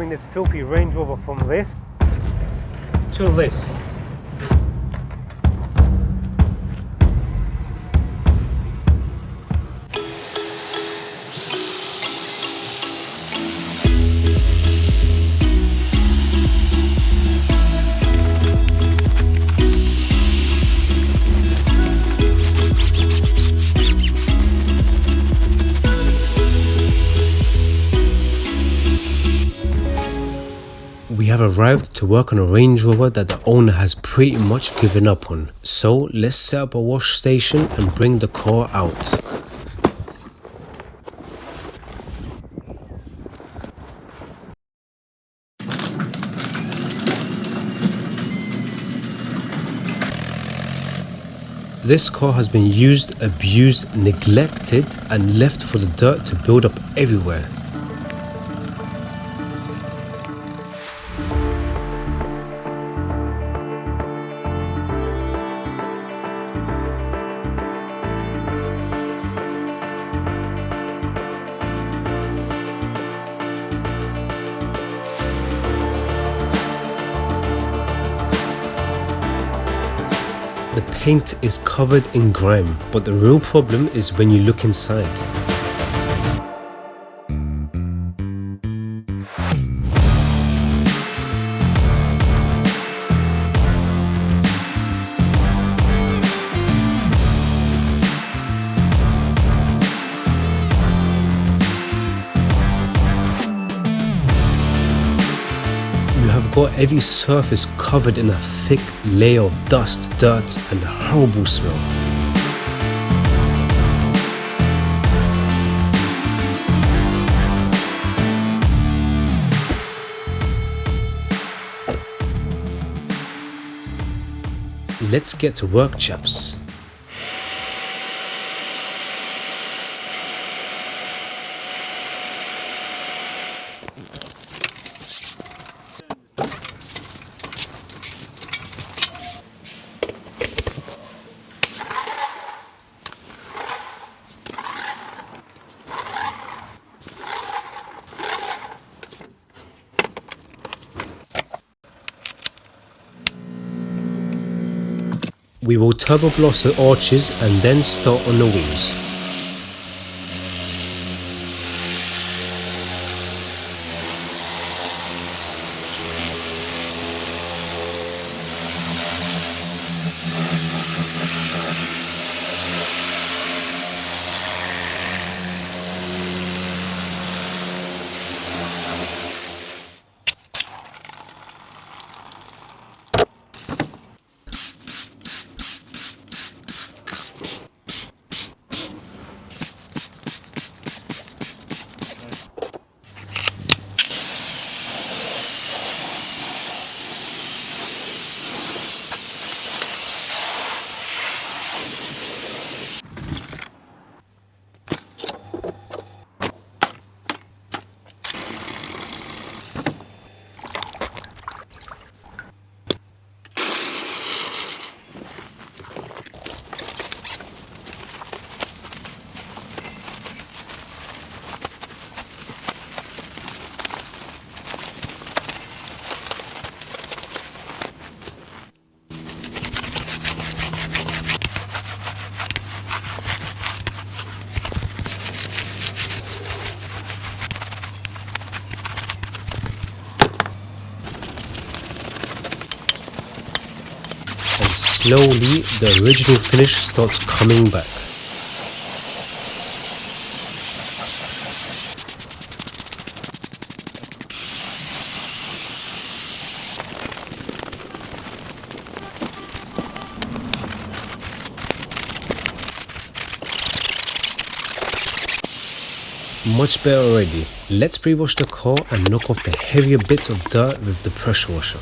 driving this filthy Range Rover from this to this. We have arrived to work on a Range Rover that the owner has pretty much given up on. So let's set up a wash station and bring the car out. This car has been used, abused, neglected and left for the dirt to build up everywhere. The paint is covered in grime, but the real problem is when you look inside. You have got every surface covered in a thick layer of dust, dirt and a horrible smell. Let's get to work, chaps. We will turbo blast the arches and then start on the wheels. Slowly, the original finish starts coming back. Much better already. Let's pre-wash the car and knock off the heavier bits of dirt with the pressure washer.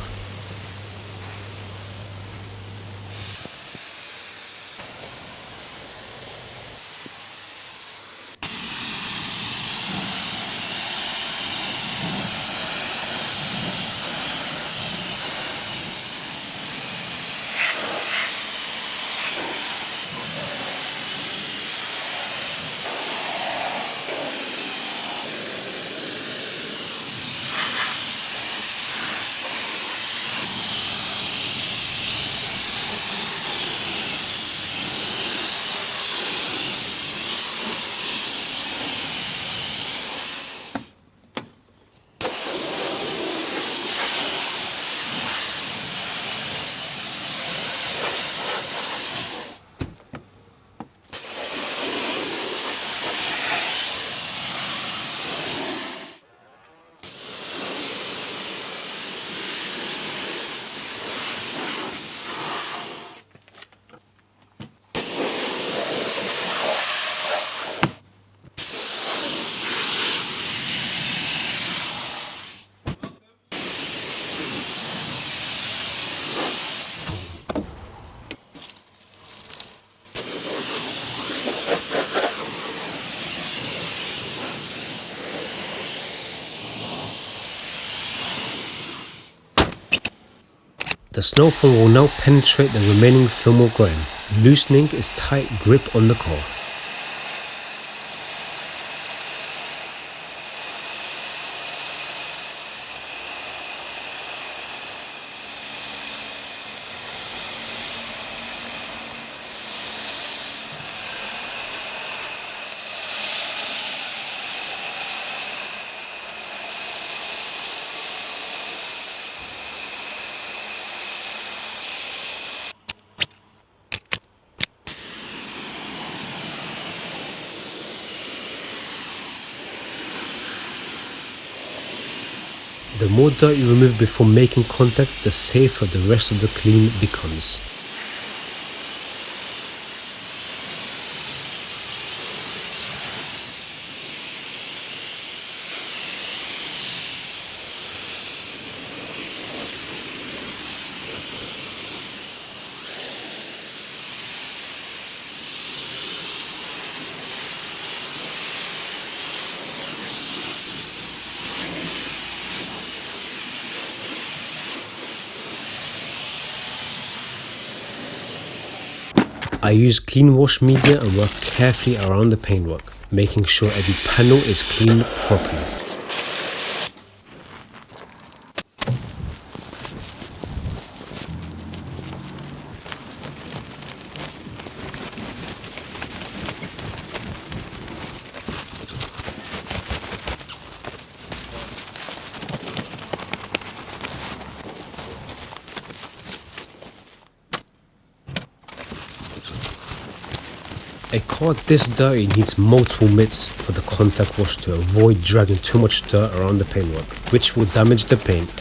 The snow foam will now penetrate the remaining film or grime, loosening its tight grip on the car. The more dirt you remove before making contact, the safer the rest of the clean becomes. I use clean wash media and work carefully around the paintwork, making sure every panel is cleaned properly. A car this dirty needs multiple mitts for the contact wash to avoid dragging too much dirt around the paintwork, which will damage the paint.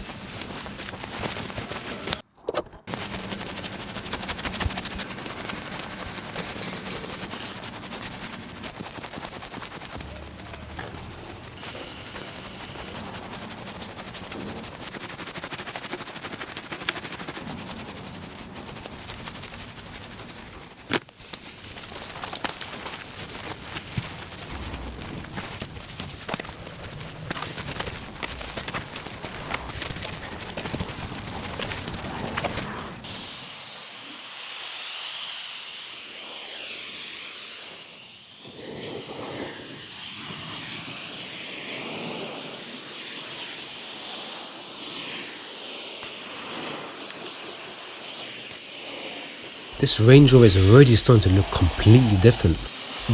This Range Rover is already starting to look completely different.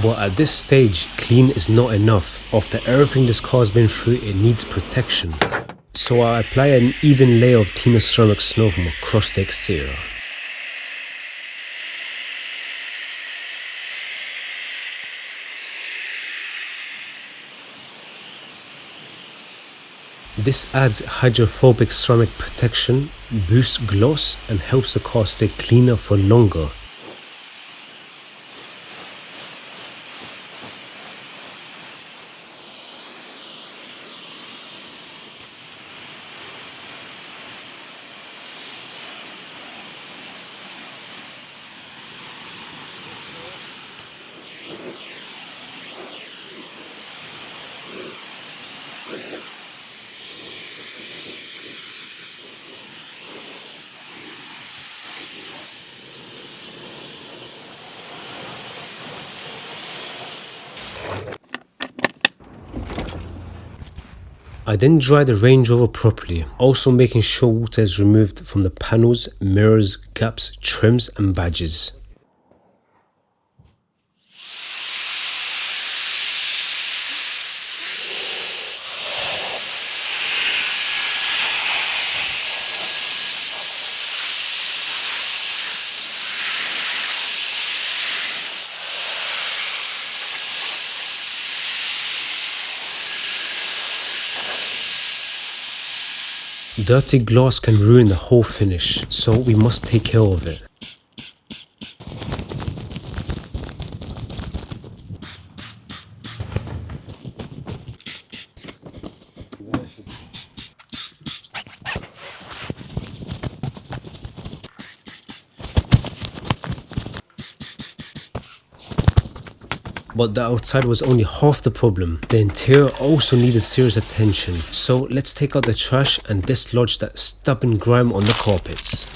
But at this stage, clean is not enough. After everything this car has been through, it needs protection. So I apply an even layer of Tino ceramic snow foam across the exterior. This adds hydrophobic ceramic protection, boosts gloss and helps the car stay cleaner for longer. I then dry the Range Rover properly, also making sure water is removed from the panels, mirrors, gaps, trims and badges. Dirty glass can ruin the whole finish, so we must take care of it. But the outside was only half the problem. The interior also needed serious attention. So let's take out the trash and dislodge that stubborn grime on the carpets.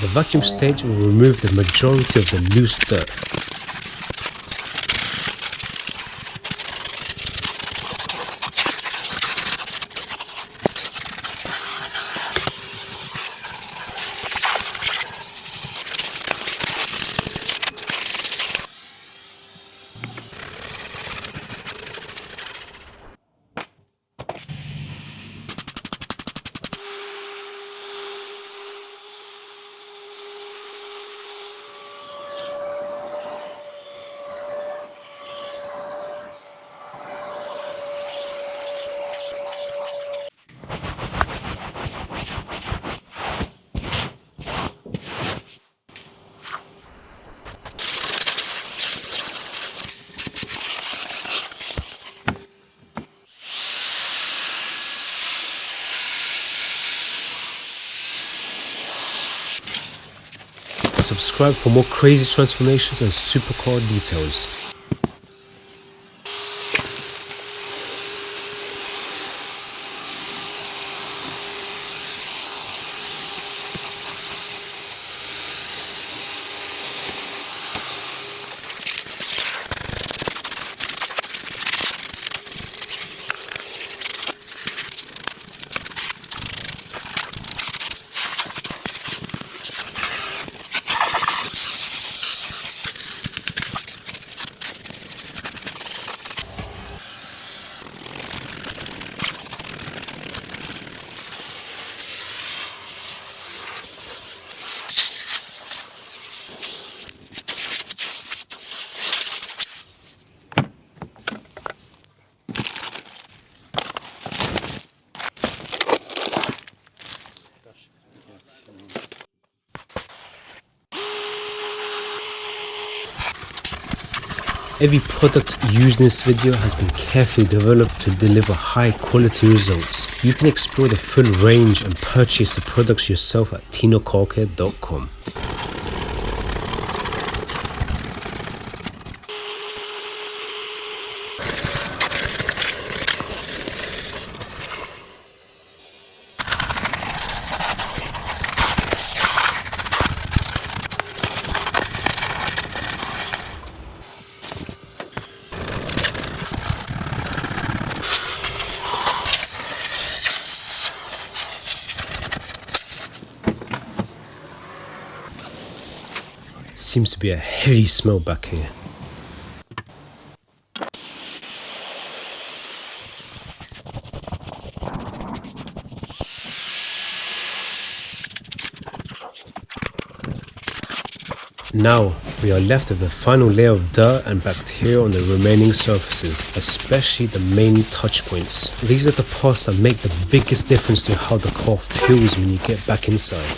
The vacuum stage will remove the majority of the loose dirt. Subscribe for more crazy transformations and supercar details. Every product used in this video has been carefully developed to deliver high quality results. You can explore the full range and purchase the products yourself at tinocarcare.com. Seems to be a heavy smell back here. Now we are left with the final layer of dirt and bacteria on the remaining surfaces, especially the main touch points. These are the parts that make the biggest difference to how the car feels when you get back inside.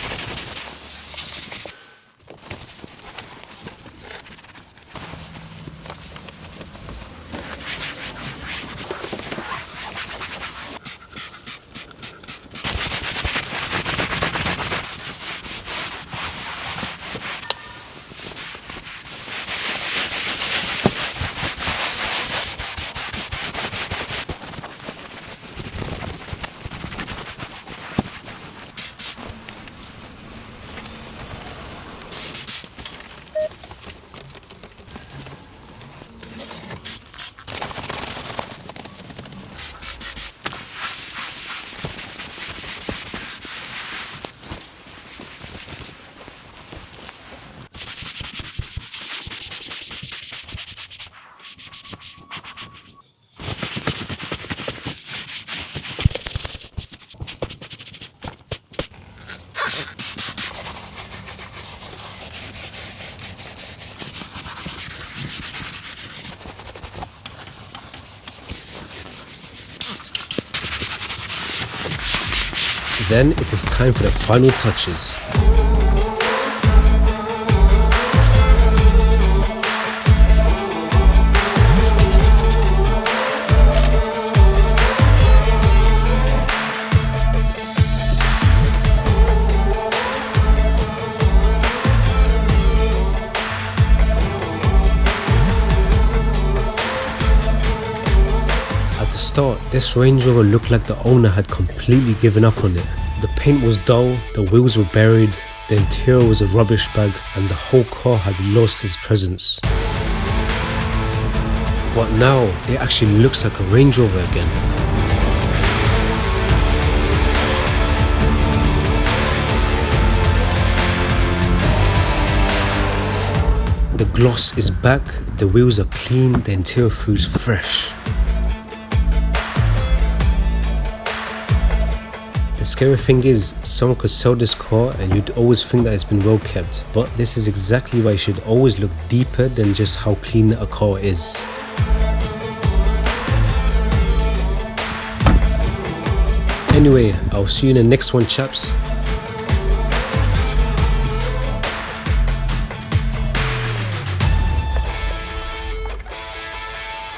Then it is time for the final touches. At the start, this Range Rover looked like the owner had completely given up on it. The paint was dull, the wheels were buried, The interior was a rubbish bag and the whole car had lost its presence. But now it actually looks like a Range Rover again. The gloss is back, the wheels are clean, the interior feels fresh. The scary thing is, someone could sell this car and you'd always think that it's been well kept. But this is exactly why you should always look deeper than just how clean a car is. Anyway, I'll see you in the next one, chaps.